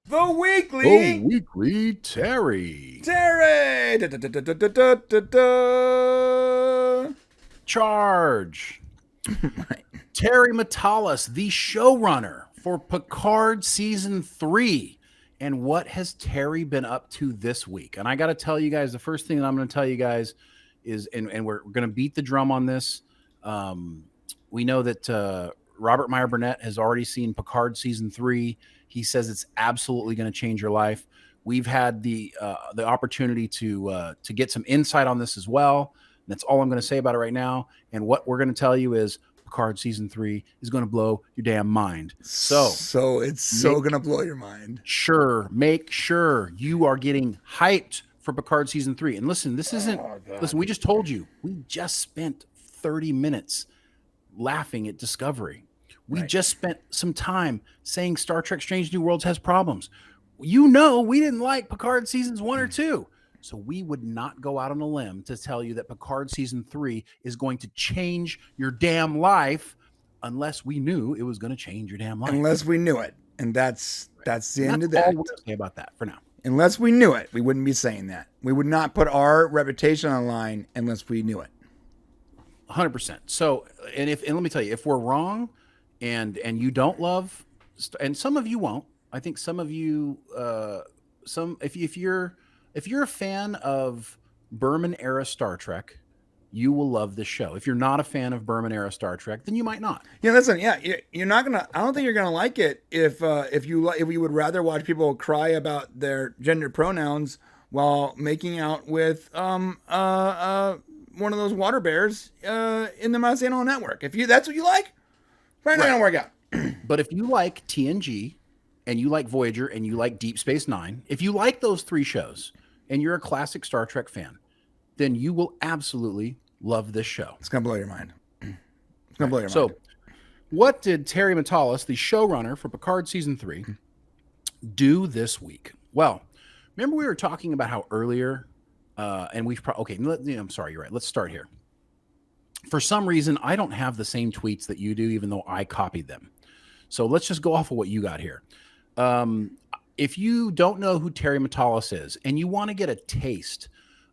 The Oh, weekly weekly Terry. Terry. Charge. Terry Matalis, the showrunner for Picard season 3. And what has Terry been up to this week? And I got to tell you guys, the first thing that I'm going to tell you guys is, and we're going to beat the drum on this. We know that Robert Meyer Burnett has already seen Picard season 3. He says it's absolutely going to change your life. We've had the opportunity to get some insight on this as well. That's all I'm going to say about it right now. And what we're going to tell you is Picard season 3 is going to blow your damn mind. So it's so gonna blow your mind. Make sure you are getting hyped for Picard season 3. And listen, this isn't. Listen, we just told you we just spent 30 minutes laughing at Discovery. We just spent some time saying Star Trek Strange New Worlds has problems. You know, we didn't like Picard seasons 1 or 2. So we would not go out on a limb to tell you that Picard season 3 is going to change your damn life unless we knew it was going to change your damn life. Unless we knew it. And that's the end of that. All we're going to say about that for now. Unless we knew it, we wouldn't be saying that. We would not put our reputation on the line unless we knew it. 100%. So, and let me tell you, if we're wrong and you don't love, and some of you won't, I think some of you, if you're a fan of Berman era Star Trek, you will love this show. If you're not a fan of Berman era Star Trek, then you might not. Yeah, listen. Yeah, you're not gonna. I don't think you're gonna like it if you would rather watch people cry about their gender pronouns while making out with one of those water bears in the Marciano network. If that's what you like, probably not gonna work out. But if you like TNG and you like Voyager and you like Deep Space Nine, if you like those 3 shows and you're a classic Star Trek fan, then you will absolutely love this show. It's gonna blow your mind. It's gonna blow your mind. So, what did Terry Matalis, the showrunner for Picard season 3, do this week? Well, remember we were talking about how earlier, and we've I'm sorry, you're right. Let's start here. For some reason, I don't have the same tweets that you do, even though I copied them. So let's just go off of what you got here. If you don't know who Terry Matalis is and you want to get a taste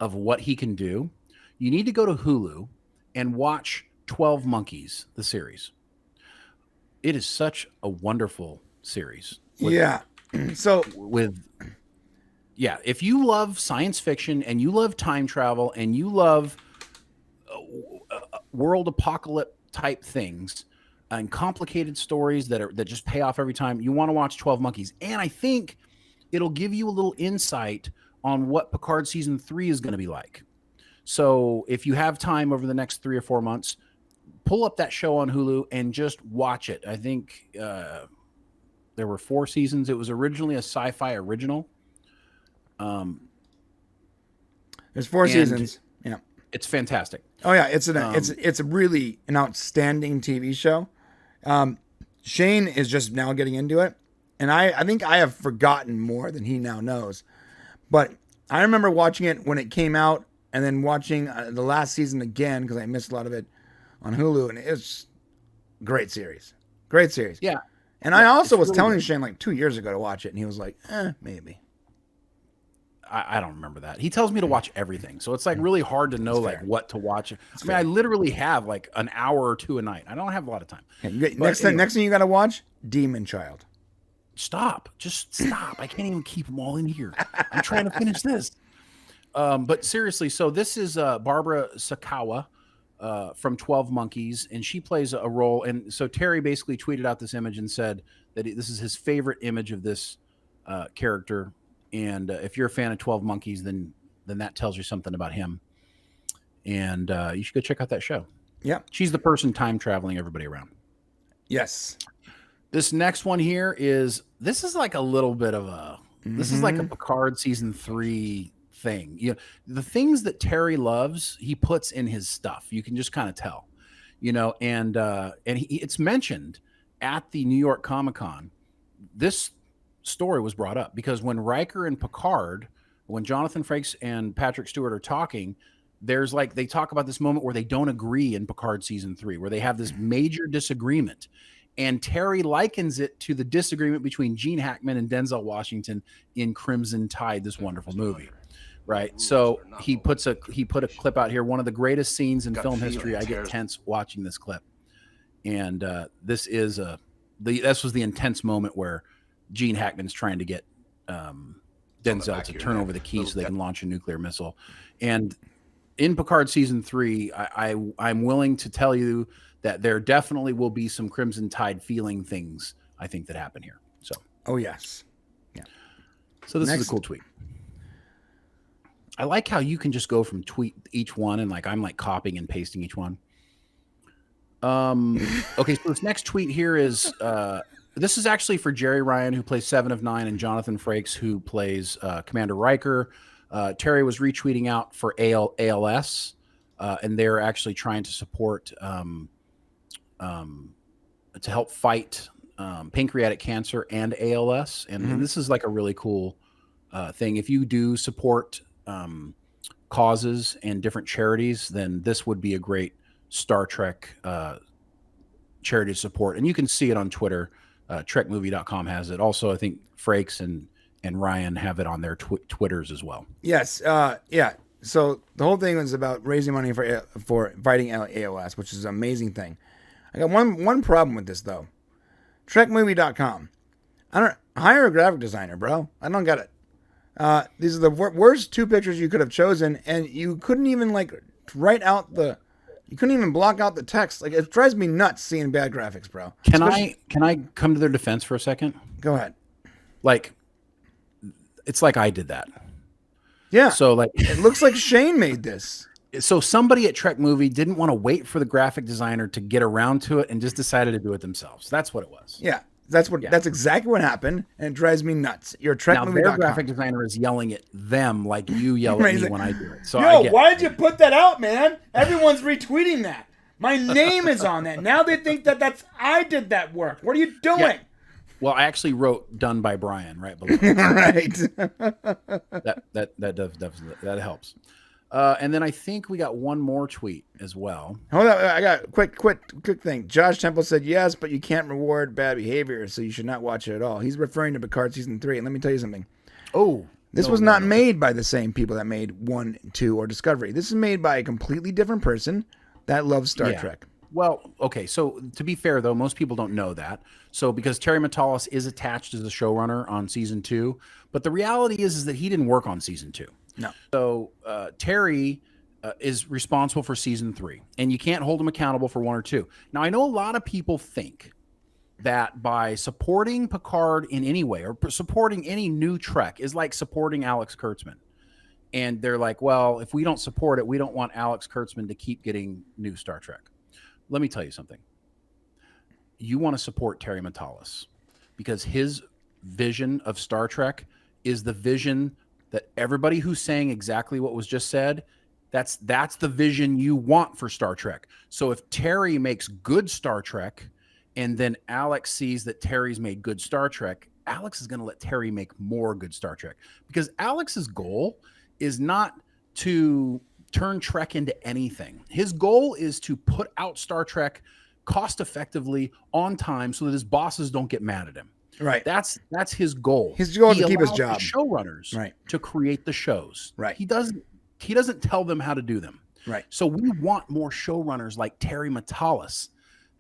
of what he can do, you need to go to Hulu and watch 12 Monkeys, the series. It is such a wonderful series. If you love science fiction and you love time travel and you love world apocalypse type things and complicated stories that just pay off every time, you want to watch 12 Monkeys. And I think it'll give you a little insight on what Picard season 3 is going to be like. So if you have time over the next 3 or 4 months, pull up that show on Hulu and just watch it. I think there were 4 seasons. It was originally a sci-fi original. There's 4 seasons. Yeah, it's fantastic. Oh yeah, it's really an outstanding TV show. Shane is just now getting into it, and I think I have forgotten more than he now knows. But I remember watching it when it came out, and then watching the last season again because I missed a lot of it on Hulu, and it's great series. Great series. Yeah. And I also was telling Shane like 2 years ago to watch it, and he was like, maybe. I don't remember that. He tells me to watch everything. So it's like really hard to know like what to watch. I literally have like an hour or 2 a night. I don't have a lot of time. Next thing you got to watch, Demon Child. Stop. Just stop. I can't even keep them all in here. I'm trying to finish this. But seriously, so this is Barbara Sakawa from 12 Monkeys, and she plays a role. And so Terry basically tweeted out this image and said that this is his favorite image of this character. And if you're a fan of 12 Monkeys, then that tells you something about him. And you should go check out that show. Yeah. She's the person time traveling everybody around. Yes. This next one here is like a little bit of this is like a Picard season 3 thing. You know, the things that Terry loves, he puts in his stuff. You can just kind of tell, and it's mentioned at the New York Comic-Con. This story was brought up because when Riker and Picard, when Jonathan Frakes and Patrick Stewart are talking, they talk about this moment where they don't agree in Picard season 3, where they have this major disagreement. And Terry likens it to the disagreement between Gene Hackman and Denzel Washington in Crimson Tide, this wonderful movie. Right. So he put a clip out here. One of the greatest scenes in film history. I get tense watching this clip. And this was the intense moment where Gene Hackman's trying to get Denzel to turn over the key so they can launch a nuclear missile. And in Picard season 3, I'm willing to tell you that there definitely will be some Crimson Tide feeling things, I think, that happen here. So, oh yes, yeah. So this is a cool tweet. I like how you can just go from tweet each one and I'm like copying and pasting each one. Okay, so this next tweet here is this is actually for Jerry Ryan, who plays 7 of 9, and Jonathan Frakes, who plays Commander Riker. Terry was retweeting out for ALS, and they're actually trying to support to help fight pancreatic cancer and ALS. And this is like a really cool thing. If you do support causes and different charities, then this would be a great Star Trek charity to support. And you can see it on Twitter. Trekmovie.com has it. Also, I think Frakes and Ryan have it on their Twitters as well. Yes. Yeah. So the whole thing was about raising money for fighting ALS, which is an amazing thing. I got one problem with this though. Trekmovie.com. I don't hire a graphic designer, bro. I don't get it. These are the worst 2 pictures you could have chosen, and you couldn't even you couldn't even block out the text. Like, it drives me nuts seeing bad graphics, bro. Can I come to their defense for a second? Go ahead. It's like I did that. Yeah. So it looks like Shane made this. So somebody at Trek Movie didn't want to wait for the graphic designer to get around to it and just decided to do it themselves. That's what it was. Yeah. That's exactly what happened, and it drives me nuts. You're TrekMovie.com. Now their graphic designer is yelling at them like you yell at me when I do it. So why did you put that out, man? Everyone's retweeting that. My name is on that. Now they think that I did that work. What are you doing? Yeah. Well, I actually wrote "done by Brian" right below. Right. that helps. And then I think we got one more tweet as well. Hold on, I got a quick thing. Josh Temple said yes, but you can't reward bad behavior, so you should not watch it at all. He's referring to Picard season 3, and let me tell you something. This was not made by the same people that made 1, 2, or Discovery. This is made by a completely different person that loves Star Trek. Well, okay, so to be fair, though, most people don't know that. So because Terry Matalis is attached as a showrunner on season 2, but the reality is that he didn't work on season 2. No. So Terry is responsible for season 3, and you can't hold him accountable for 1 or 2. Now, I know a lot of people think that by supporting Picard in any way or supporting any new Trek is like supporting Alex Kurtzman. And they're like, well, if we don't support it, we don't want Alex Kurtzman to keep getting new Star Trek. Let me tell you something. You want to support Terry Matalis because his vision of Star Trek is the vision that everybody who's saying exactly what was just said, that's the vision you want for Star Trek. So if Terry makes good Star Trek and then Alex sees that Terry's made good Star Trek, Alex is going to let Terry make more good Star Trek, because Alex's goal is not to turn Trek into anything. His goal is to put out Star Trek cost effectively on time so that his bosses don't get mad at him. Right. That's his goal. His goal is to keep his job. Showrunners to create the shows. Right. He doesn't tell them how to do them. Right. So we want more showrunners like Terry Matalis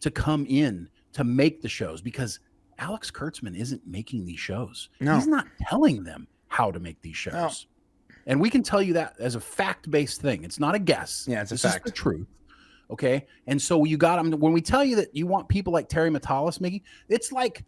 to come in to make the shows, because Alex Kurtzman isn't making these shows. No. He's not telling them how to make these shows. No. And we can tell you that as a fact-based thing. It's not a guess. Yeah, it's a fact. This is the truth. Okay. And so you got them. When we tell you that you want people like Terry Matalis making, it's like,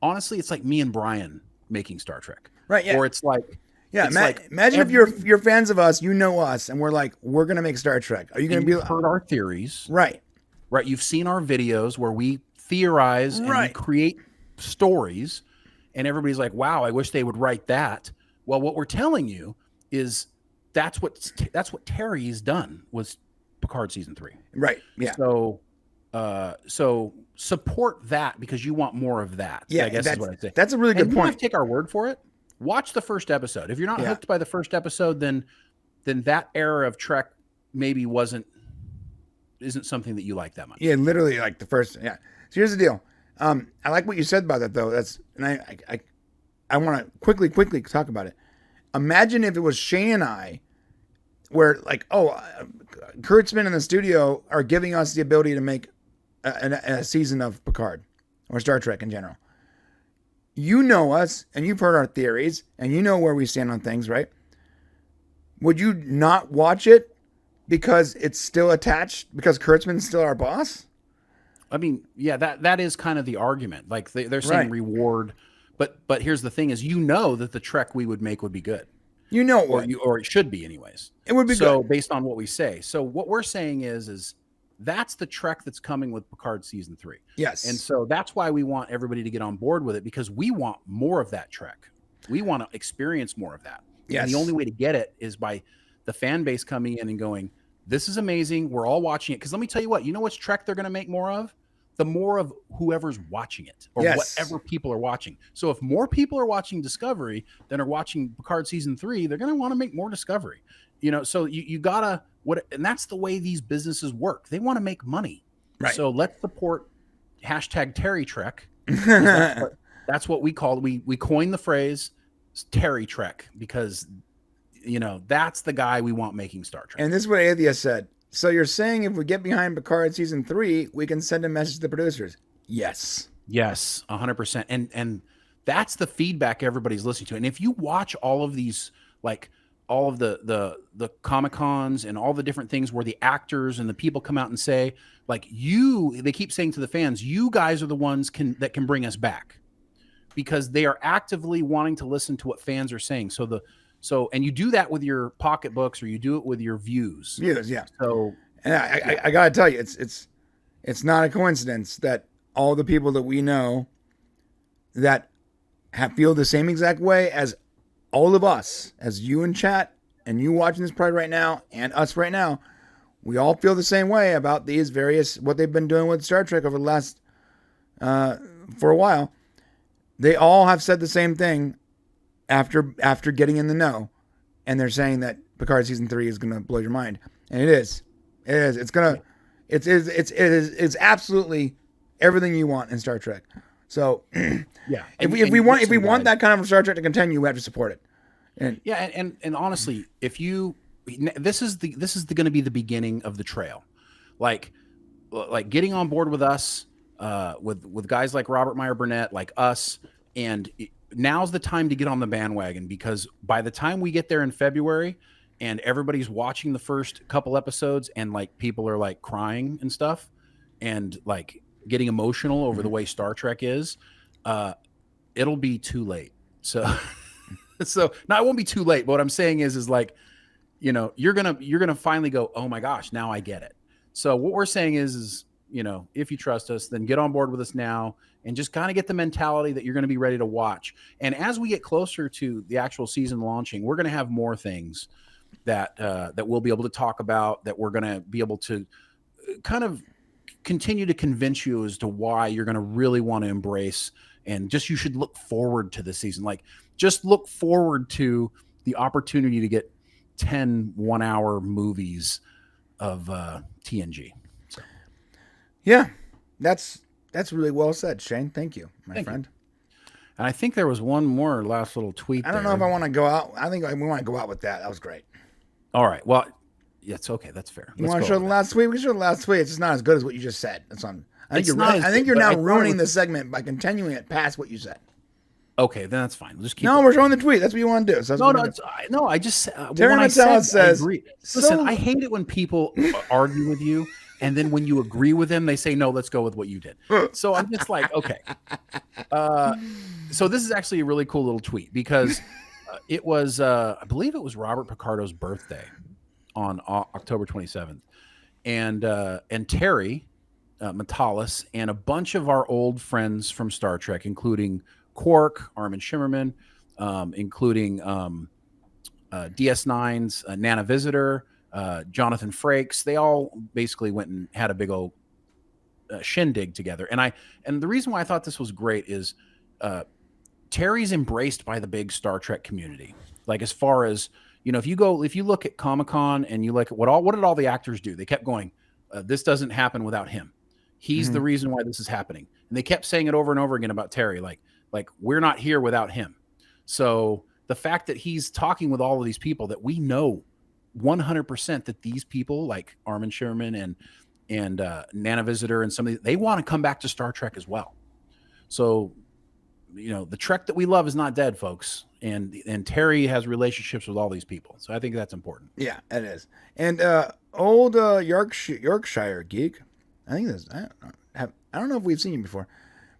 honestly, it's like me and Brian making Star Trek. Right. Yeah. Or it's like, imagine if you're fans of us, you know us, and we're like, we're going to make Star Trek. Are you going to be heard our theories? Right. Right. You've seen our videos where we theorize and we create stories, and everybody's like, wow, I wish they would write that. Well, what we're telling you is that's what Terry's done with Picard season 3. Right. Yeah. So support that because you want more of that. Yeah, I guess is what I say. That's a really good point. You don't have to take our word for it. Watch the first episode. If you're not hooked by the first episode, then that era of Trek maybe isn't something that you like that much. Yeah, literally like the first. Yeah. So here's the deal. I like what you said about that though. I want to quickly talk about it. Imagine if it was Shane and I, where like, Kurtzman and the studio are giving us the ability to make a season of Picard or Star Trek in general. You know us, and you've heard our theories, and you know where we stand on things, right? Would you not watch it because it's still attached, because Kurtzman's still our boss? I mean, yeah, that is kind of the argument. Like they're saying reward, but here's the thing: is that the Trek we would make would be good. Or it should be anyways. It would be so good based on what we say. So what we're saying is that's the Trek that's coming with Picard season 3. Yes, and so that's why we want everybody to get on board with it, because we want more of that Trek. We want to experience more of that. Yes, and the only way to get it is by the fan base coming in and going, "This is amazing. We're all watching it." Because let me tell you what, which Trek they're going to make more of? The more of whoever's watching it, or whatever people are watching. So if more people are watching Discovery than are watching Picard season 3, they're going to want to make more Discovery. So you gotta and that's the way these businesses work. They want to make money, right? So let's support #Terry Trek. That's what we call. We coined the phrase Terry Trek because that's the guy we want making Star Trek. And this is what Athia said. So you're saying if we get behind Picard season 3, we can send a message to the producers? Yes. Yes, 100%. And that's the feedback everybody's listening to. And if you watch all of these, like all of the Comic-Cons and all the different things where the actors and the people come out and say, like, they keep saying to the fans, you guys are the ones that can bring us back, because they are actively wanting to listen to what fans are saying. And you do that with your pocketbooks, or you do it with your views. Views, yeah. So, and I gotta tell you, it's not a coincidence that all the people that we know that feel the same exact way as all of us, as you in chat and you watching this probably right now, and us right now, we all feel the same way about these various what they've been doing with Star Trek over the last for a while. They all have said the same thing. After getting in the know, and they're saying that Picard season 3 is going to blow your mind, and it is. It's absolutely everything you want in Star Trek. So yeah, if we want that kind of Star Trek to continue, we have to support it. And honestly, this is going to be the beginning of the trail, like getting on board with us, with guys like Robert Meyer Burnett, like us, and now's the time to get on the bandwagon, because by the time we get there in February and everybody's watching the first couple episodes and like people are like crying and stuff and like getting emotional over the way Star Trek is, it'll be too late. So now it won't be too late. But what I'm saying is like, you're going to finally go, oh my gosh, now I get it. So what we're saying is, if you trust us, then get on board with us now and just kind of get the mentality that you're going to be ready to watch. And as we get closer to the actual season launching, we're going to have more things that we'll be able to talk about, that we're going to be able to kind of continue to convince you as to why you're going to really want to embrace, and just you should look forward to the season. Like, just look forward to the opportunity to get 10 one-hour movies of TNG. So. Yeah, that's really well said, Shane. Thank you, my friend. And I think there was one more last little tweet. I don't know if I want to go out. I think we want to go out with that. That was great. All right. Well, yeah, it's okay. That's fair. You want to show the last tweet? We can show the last tweet. It's just not as good as what you just said. That's on. I think you're now ruining the segment by continuing it past what you said. Okay, then that's fine. We'll just keep. No, we're showing the tweet. That's what you want to do. So I just. Terry Matalis says. Listen, I hate it when people argue with you, and then when you agree with them, they say, no, let's go with what you did. So I'm just like, okay. So this is actually a really cool little tweet, because it was, I believe it was Robert Picardo's birthday on October 27th. And Terry Matalis and a bunch of our old friends from Star Trek, including Quark, Armin Shimmerman, including DS9's Nana Visitor, Jonathan Frakes, they all basically went and had a big old shindig together. And the reason why I thought this was great is Terry's embraced by the big Star Trek community. Like, as far as, if you look at Comic-Con and you look at what did all the actors do? They kept going, this doesn't happen without him. He's the reason why this is happening. And they kept saying it over and over again about Terry, like we're not here without him. So the fact that he's talking with all of these people that we know 100% that these people like Armin Sherman and Nana Visitor and some of they want to come back to Star Trek as well. So, the Trek that we love is not dead, folks. And Terry has relationships with all these people. So I think that's important. Yeah, it is. And old Yorkshire geek, I think this. I don't know if we've seen you before,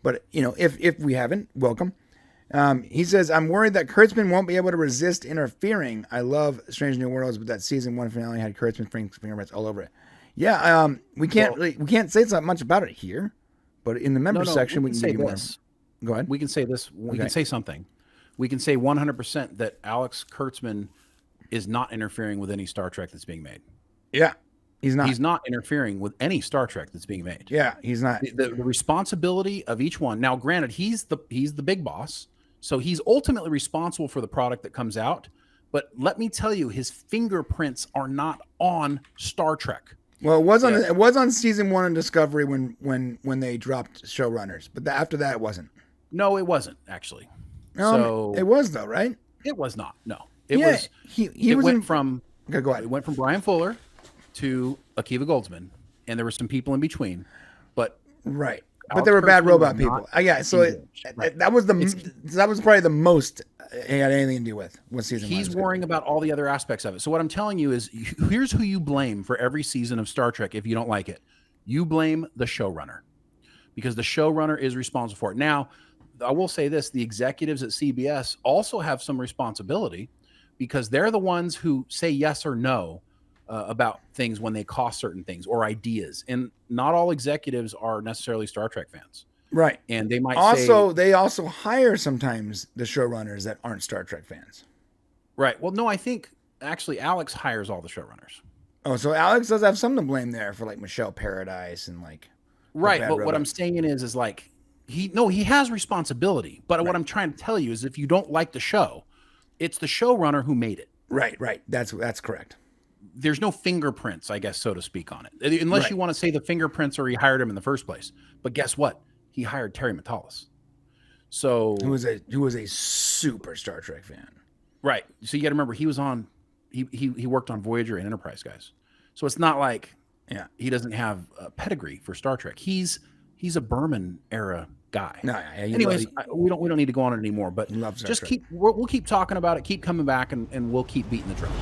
but if we haven't, welcome. He says, I'm worried that Kurtzman won't be able to resist interfering. I love Strange New Worlds, but that season 1 finale had Kurtzman fingerprints all over it. Yeah, we can't say so much about it here, but in the members section we can say this. Go ahead. We can say this. We can say something. We can say 100% that Alex Kurtzman is not interfering with any Star Trek that's being made. Yeah, he's not. He's not interfering with any Star Trek that's being made. Yeah, he's not. The responsibility of each one. Now, granted, he's the big boss, so he's ultimately responsible for the product that comes out. But let me tell you, his fingerprints are not on Star Trek. Well, it was on season 1 of Discovery when they dropped showrunners, but after that it wasn't. No, it wasn't actually. So it was though, right? It was not. No, it was. It went from Brian Fuller to Akiva Goldsman, and there were some people in between, but right. But there were bad robot people. Yeah, so that was probably the most it had anything to do with season 1. He's worrying about all the other aspects of it. So what I'm telling you is, here's who you blame for every season of Star Trek if you don't like it. You blame the showrunner, because the showrunner is responsible for it. Now, I will say this, the executives at CBS also have some responsibility, because they're the ones who say yes or no about things when they cost certain things or ideas. And not all executives are necessarily Star Trek fans. Right. And they might they also hire sometimes the showrunners that aren't Star Trek fans. Right. Well, no, I think actually Alex hires all the showrunners. Oh, so Alex does have some to blame there for like Michelle Paradise and like. Right. But what I'm saying is like, he has responsibility. But what I'm trying to tell you is, if you don't like the show, it's the showrunner who made it. Right. That's correct. There's no fingerprints, I guess, so to speak, on it. Unless you want to say the fingerprints or he hired him in the first place. But guess what? He hired Terry Matalis. So who was a super Star Trek fan. Right. So you got to remember, he worked on Voyager and Enterprise, guys. So it's not like he doesn't have a pedigree for Star Trek. He's a Berman era guy. No, anyways, we don't need to go on it anymore. But just we'll keep talking about it, keep coming back, and we'll keep beating the drum.